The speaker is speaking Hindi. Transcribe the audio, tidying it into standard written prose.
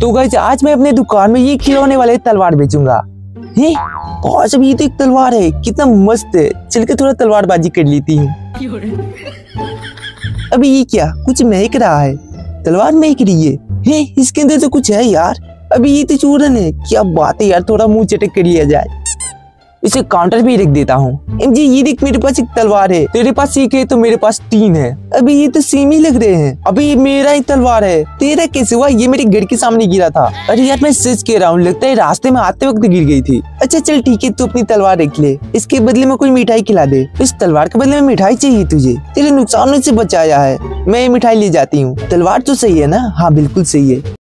तो गाइस आज मैं अपने दुकान में ये खिलौने वाले तलवार बेचूंगा। हैं? बॉस अभी तो एक तलवार है, कितना मस्त है। चल के थोड़ा तलवारबाजी कर लेती हूँ। अभी ये क्या कुछ महक रहा है? तलवार महक रही है? हैं? इसके अंदर तो कुछ है यार। अभी ये तो चूरन है। क्या बात है यार, थोड़ा मुंह चटक कर लिया जाए। इसे काउंटर पे ही रख देता हूँ। एमजी ये देख, मेरे पास एक तलवार है, तेरे पास एक है तो मेरे पास 3 है। अभी ये तो सेम ही लग रहे हैं। अभी ये मेरा ही तलवार है, तेरा कैसे हुआ? ये मेरे घर के सामने गिरा था। अरे यार मैं सच कह रहा हूँ, लगता है रास्ते में आते वक्त गिर गई थी। अच्छा चल ठीक है, तू अपनी तलवार रख ले, इसके बदले में कोई मिठाई खिला दे। इस तलवार के बदले में मिठाई चाहिए तुझे? तेरे नुकसान से बचाया है, मैं ये मिठाई ले जाती हूँ। तलवार तो सही है ना? हाँ बिल्कुल सही है।